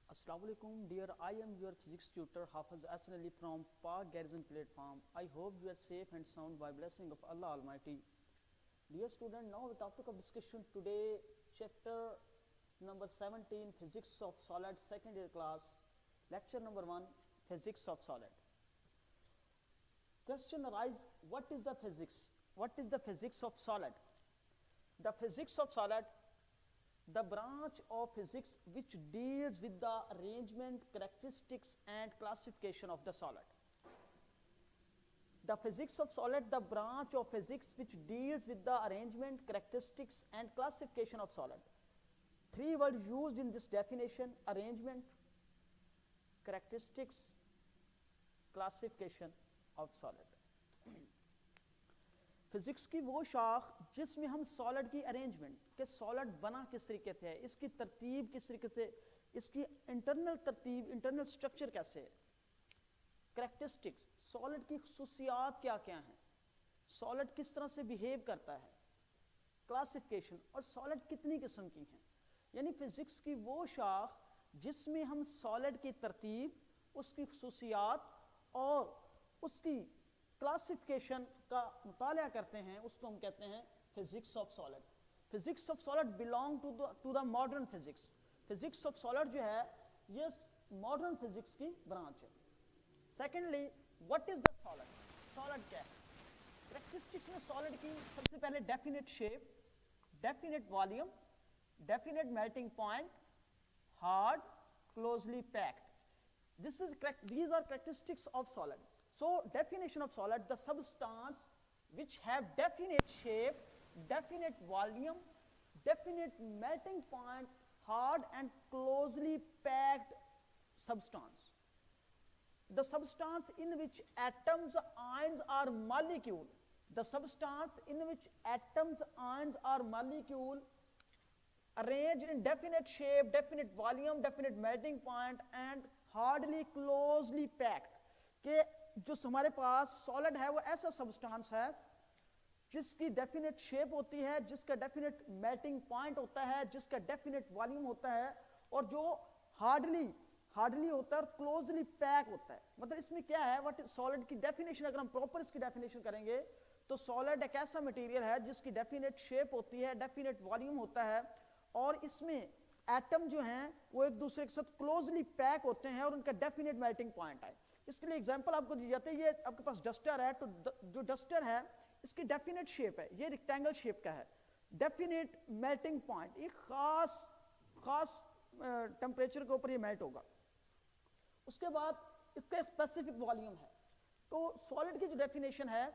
Assalamualaikum, dear. I am your physics tutor Hafiz Hasan Ali from Park Garrison platform. I hope you are safe and sound by blessing of Allah Almighty. Dear student, now the topic of discussion today, chapter number 17, Physics of Solid, second year class, lecture number 1, Physics of Solid. Question arises, what is the physics? What is the physics of solid? The physics of solid, the branch of physics which deals with the arrangement, characteristics and classification of the solid. The physics of solid, the branch of physics which deals with the arrangement, characteristics and classification of solid. Three words used in this definition: arrangement, characteristics, classification of solid. Physics की वो शाख जिसमें हम solid की arrangement के solid बना किस तरीके से है, इसकी तरतीब किस तरीके से, इसकी इंटरनल तरतीब, इंटरनल स्ट्रक्चर कैसे है, कैरेक्टरिस्टिक्स, सॉलिड की खुसूसियात क्या क्या हैं, सॉलिड किस तरह से बिहेव करता है, क्लासिफिकेशन और सॉलिड कितनी किस्म की हैं। यानी फिजिक्स की वो शाख जिसमें हम सॉलिड की तरतीब, उसकी खुसूसियात और उसकी क्लासिफिकेशन का मुताला करते हैं, उसको हम कहते हैं physics of solid. Physics of solid belong to the modern physics. Physics of solid जो है ये मॉडर्न फिजिक्स की ब्रांच है। Secondly, what is the solid? Solid क्या है? कैरेक्टरिस्टिक्स में सॉलिड की सबसे पहले definite shape, definite volume, definite melting point, hard, closely packed. these are characteristics of solid. So definition of solid: the substance which have definite shape, definite volume, definite melting point, hard and closely packed substance. The substance in which atoms, ions or molecule, the substance in which atoms, ions or molecule arranged in definite shape, definite volume, definite melting point and hardly closely packed. के जो हमारे पास solid है वो ऐसा substance है जिसकी definite shape होती है, जिसका डेफिनेट मेल्टिंग पॉइंट होता है, जिसका डेफिनेट वॉल्यूम होता है और जो हार्डली होता है और क्लोजली पैक होता है। मतलब इसमें क्या है, व्हाट सॉलिड की डेफिनेशन, अगर हम प्रॉपर इसकी डेफिनेशन करेंगे तो सॉलिड एक ऐसा मटेरियल है जिसकी डेफिनेट शेप होती है, डेफिनेट वॉल्यूम होता है और इसमें एटम जो हैं वो एक दूसरे के साथ क्लोजली पैक होते हैं और उनका डेफिनेट मेल्टिंग पॉइंट है। इसके लिए एग्जांपल आपको दी जाती है, ये आपके पास डस्टर है तो जो डस्टर है इसकी डेफिनेट शेप है, ये रेक्टेंगल शेप का है, डेफिनेट मेल्टिंग पॉइंट, एक खास टेम्परेचर के ऊपर ये मेल्ट होगा। उसके बाद इसका स्पेसिफिक वॉल्यूम है। तो सॉलिड की जो डेफिनेशन है,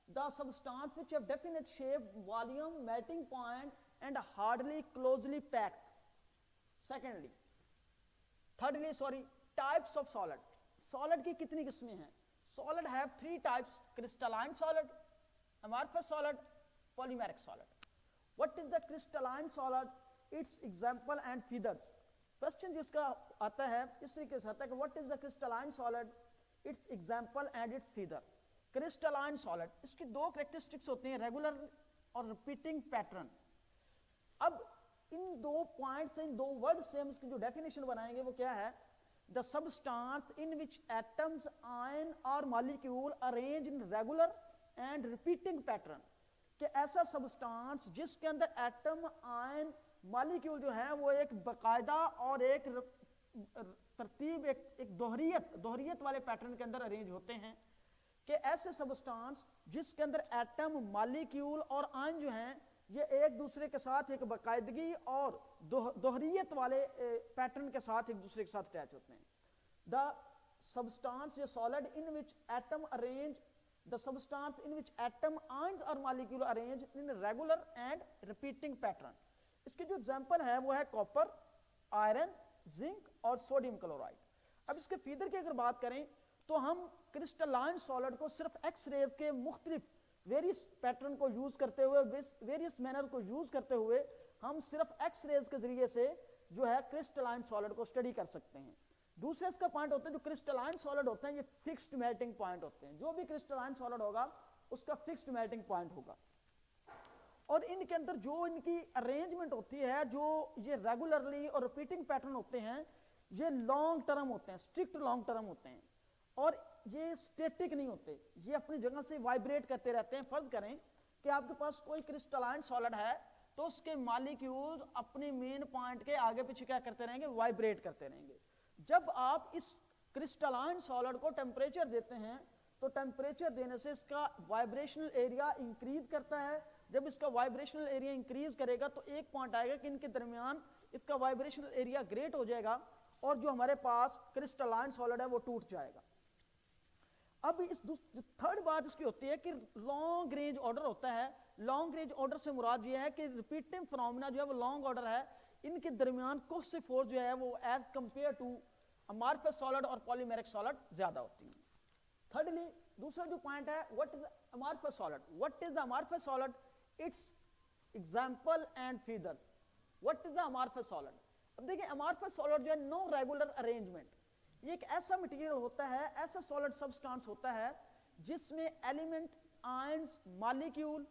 the substance which have definite shape, volume, melting point and hardly closely packed. thirdly, types of solid. Solid की कितनी किस्में हैं? Solid have three types: crystalline solid, amorphous solid, polymeric solid. What is the crystalline solid? Its example and features. Question जिसका आता है इस तरीके से आता है कि what is the crystalline solid, its example and its feature. Crystalline solid, इसकी दो कैरेक्टरिस्टिक्स होती हैं, रेगुलर और रिपीटिंग पैटर्न। अब इन दो पॉइंट से, इन दो वर्ड से हम इसकी जो डेफिनेशन बनाएंगे वो क्या है? The substance in which atoms, ion or molecule arrange in regular and repeating pattern। कि ऐसा सब्सटेंस जिसके अंदर एटम, आयन, मॉलिक्यूल जो है वो एक बाकायदा और एक तरतीब, एक दोहरियत वाले पैटर्न के अंदर अरेंज होते हैं। कि ऐसे सब्सटेंस जिसके अंदर एटम, मॉलिक्यूल और आयन जो हैं ये एक दूसरे के साथ एक बाकायदगी और दोहरियत वाले पैटर्न के साथ एक दूसरे के साथ अटैच होते हैं। द सब्सटेंस ये solid in which atom arrange, the substance in which atom, ions और molecule arrange in regular and repeating pattern. इसकी जो एग्जांपल है वो है कॉपर, आयरन, जिंक और सोडियम क्लोराइड। अब इसके फीचर की अगर बात करें तो हम क्रिस्टलाइन सॉलिड को सिर्फ एक्स रेज के मुख्तलिफ वेरियस पैटर्न को यूज करते हुए, वेरियस मैनर को यूज करते हुए हम सिर्फ एक्स रेज के जरिए से जो है क्रिस्टलाइन सॉलिड को स्टडी कर सकते हैं। दूसरे इसका पॉइंट होता है, जो क्रिस्टलाइन सॉलिड होते हैं ये फिक्स्ड मेल्टिंग पॉइंट होते हैं। जो भी क्रिस्टलाइन सॉलिड होगा उसका फिक्स्ड मेल्टिंग पॉइंट होगा और इनके अंदर जो इनकी अरेंजमेंट होती है, जो ये रेगुलरली और रिपीटिंग पैटर्न होते हैं, ये लॉन्ग टर्म होते हैं, स्ट्रिक्ट लॉन्ग टर्म होते हैं, और ये स्टेटिक नहीं होते, ये अपनी जगह से वाइब्रेट करते रहते हैं। फर्ज करें कि आपके पास कोई क्रिस्टलाइन सॉलिड है, तो उसके मॉलिक्यूल्स अपने मेन पॉइंट के आगे पीछे क्या करते रहेंगे, वाइब्रेट करते रहेंगे। जब आप इस क्रिस्टलाइन सॉलिड को टेम्परेचर देते हैं, तो टेम्परेचर देने से इसका वाइब्रेशनल एरिया इंक्रीज करता है। जब इसका वाइब्रेशनल एरिया इंक्रीज करेगा तो एक पॉइंट आएगा कि इनके दरमियान इसका वाइब्रेशनल एरिया ग्रेट हो जाएगा, और जो हमारे पास क्रिस्टलाइन सॉलिड है वो टूट जाएगा। अब इस थर्ड बात इसकी होती है कि लॉन्ग रेंज ऑर्डर होता है। लॉन्ग रेंज ऑर्डर से मुराद ये है कि रिपीटिंग फिनोमेना जो है वो लॉन्ग ऑर्डर है, इनके दरमियान कोहेसिव फोर्स जो है वो as compare to amorphous solid और पॉलीमेरिक सॉलिड ज्यादा होती है। थर्डली, दूसरा जो पॉइंट है, what is amorphous solid, what is the amorphous solid, its example and figure. What is the amorphous solid? अब देखिए, अमॉर्फस सॉलिड जो है नो रेगुलर अरेंजमेंट, ये एक ऐसा मटेरियल होता है, ऐसा सॉलिड सब्सटेंस होता है जिसमें एलिमेंट, आयंस, मॉलिक्यूल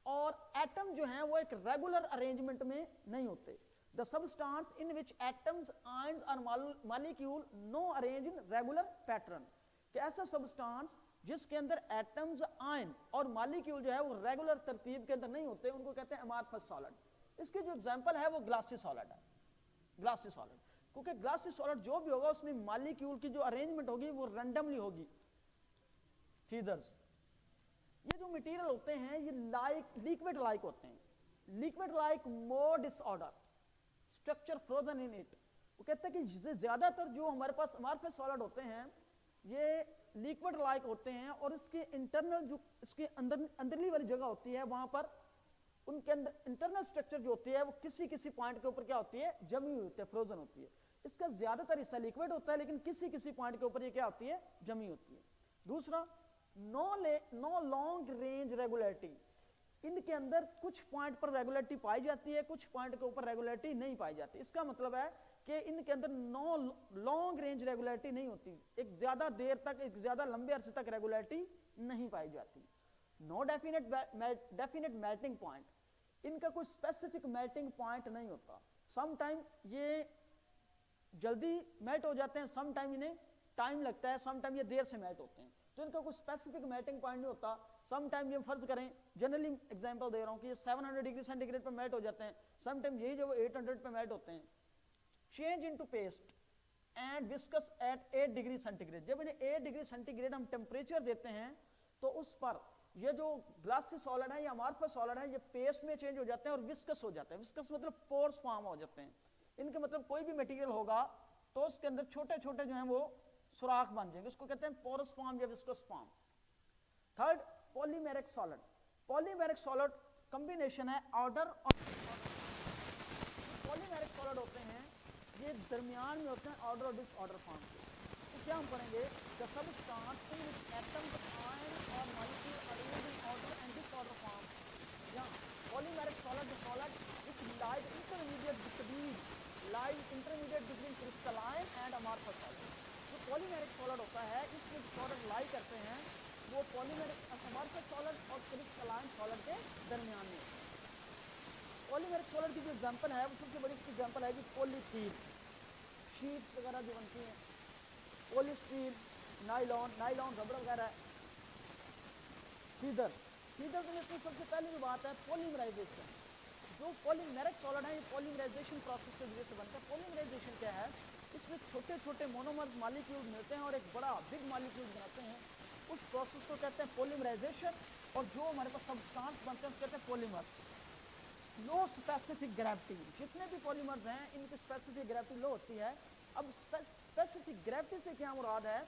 और एटम जो हैं वो एक रेगुलर अरेंजमेंट में नहीं होते। The substance in which atoms, ions और molecule no arrange in regular pattern, कि ऐसा सब्सटेंस जिसके अंदर एटम्स, आयन और मॉलिक्यूल जो है वो रेगुलर तरतीब के अंदर नहीं होते, उनको कहते हैं अमॉर्फस सॉलिड। इसकी जो एग्जांपल है वो ग्लासी सॉलिड है। ग्लासी सॉलिड, क्योंकि ग्लासी सॉलिड जो भी होगा उसमें मॉलिक्यूल की जो अरेंजमेंट होगी वो रैंडमली होगी, फीदर्स। ये जो मटेरियल होते हैं ये लाइक लिक्विड लाइक होते हैं, liquid like more disorder, structure frozen in it. वो कहते हैं कि ज्यादातर जो हमारे पास अमॉर्फस सॉलिड होते हैं ये लिक्विड लाइक होते हैं, और इसके इंटरनल जो इसके अंदरली वाली जगह होती है वहां पर उनके अंदर इंटरनल स्ट्रक्चर जो होती है वो किसी किसी पॉइंट के ऊपर क्या होती है, जमी हुई होती है, फ्रोजन होती है। इसका ज्यादातर हिस्सा लिक्विड होता है, लेकिन किसी किसी पॉइंट के ऊपर ये क्या होती है, जमी होती है। दूसरा, नो लॉन्ग रेंज रेगुलरिटी, इनके अंदर कुछ पॉइंट पर रेगुलरिटी पाई जाती है, कुछ पॉइंट के ऊपर रेगुलरिटी नहीं पाई जाती। इसका मतलब है कि इनके अंदर नो लॉन्ग रेंज रेगुलरिटी नहीं होती, एक ज्यादा देर तक, एक ज्यादा लंबे अरसे तक रेगुलरिटी नहीं पाई जाती। नो डेफिनेट मेल्टिंग पॉइंट, इनका कोई स्पेसिफिक मेल्टिंग पॉइंट नहीं होता। सम टाइम ये जल्दी मेल्ट हो जाते हैं, सम टाइम इन्हें टाइम लगता है, सम टाइम ये देर से मेल्ट होते हैं, तो इनका कोई स्पेसिफिक मेल्टिंग पॉइंट नहीं होता। सम टाइम ये फर्ज करें, जनरली एग्जांपल दे रहा हूं कि ये 700 डिग्री सेंटीग्रेड पर मेल्ट हो जाते हैं, सम टाइम यही जो 800 पे मेल्ट होते हैं। Change into paste and viscous at 8 degree centigrade, जब इन्हें 8 डिग्री सेंटीग्रेड हम टेम्परेचर देते हैं तो उस पर ये जो ग्लासी सॉलिड है या अमॉर्फस सॉलिड है ये पेस्ट में चेंज हो जाते हैं और विस्कस हो जाते हैं। विस्कस मतलब पोर्स फॉर्म हो जाते हैं। इनके मतलब कोई भी मटेरियल होगा तो उसके अंदर छोटे छोटे जो हैं वो सुराख बन जाएंगे, उसको कहते हैं पोरस फॉर्म या viscous form. Third, polymeric solid. Polymeric solid combination है ऑर्डर और पॉलीमेरिक सॉलिड होते हैं ये दरमियान में होते हैं ऑर्डर और डिसऑर्डर फॉर्म के। तो क्या हम पढ़ेंगे, the substance in which atoms, ion और molecule arrange in order and disorder form. या polymeric solid, the solid which lies intermediate between crystalline and amorphous solid. जो पॉलीमेरिक सॉलिड होता है इसमें सॉलिड लाई करते हैं वो पॉलीमेरिक अमॉर्फस सॉलिड और क्रिस्टलाइन सॉलिड के दरमियान में। पॉलीमेरिक सॉलिड की जो एग्जांपल है वो सबसे बड़ी इसकी एग्जांपल है कि पॉलीथीन, शीट्स वगैरह जो बनती हैं, पॉलीस्टीन, नाइलॉन रबड़ वगैरह। फीदर में इसमें सबसे पहले जो बात है पॉलीमराइजेशन। जो पॉलीमेरिक सॉलिड है ये पॉलीमराइजेशन प्रोसेस के वजह से बनता है। पॉलीमराइजेशन क्या है, इसमें छोटे छोटे मोनोमर्स मॉलिक्यूल मिलते हैं और एक बड़ा बिग मॉलिक्यूल बनाते हैं, उस प्रोसेस को कहते हैं पॉलीमराइजेशन। और जो हमारे पास सब्सटेंस बनते हैं उसको कहते हैं पॉलीमर। लो स्पेसिफिक ग्रेविटी, जितने भी पॉलीमर्स हैं इनकी स्पेसिफिक ग्रेविटी लो होती है। अब स्पेसिफिक ग्रेविटी से क्या मुराद है,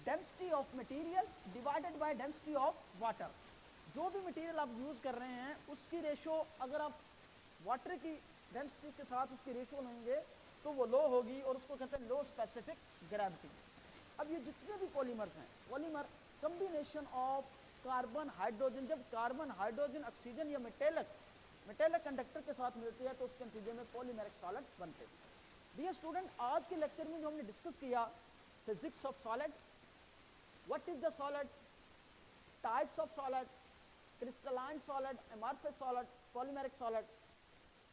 density of material divided by density of water. जो भी मटेरियल आप यूज कर रहे हैं उसकी रेशो अगर आप वाटर की डेंसिटी के साथ उसकी रेशो लेंगे तो वो लो होगी और उसको कहते हैं लो स्पेसिफिक ग्रेविटी। अब ये जितने भी पॉलीमर्स हैं, polymer combination of carbon hydrogen, जब कार्बन हाइड्रोजन ऑक्सीजन या मेटेलिक कंडक्टर के साथ मिलती है तो उसके नतीजे में पॉलीमेरिक सॉलिड बनते हैं। डियर स्टूडेंट, आज के लेक्चर में जो हमने डिस्कस किया physics of solid, what is the solid, types of solid, crystalline solid, amorphous solid, polymeric solid,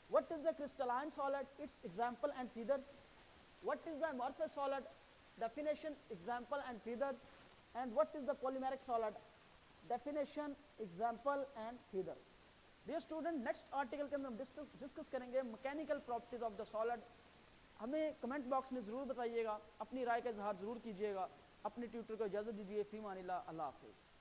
what is the crystalline solid, its example and figures, What is the amorphous solid? Definition, example and figure. And what is the polymeric solid? Definition, example and figure. Dear student, next article के अंदर हम discuss करेंगे mechanical properties of the solid. हमें comment box में ज़रूर बताइएगा, अपनी राय का इजहार ज़रूर कीजिएगा। अपने ट्यूटर को इजाज़त दीजिए। फ़ी मानिल्लाह, अल्लाह हाफ़िज़।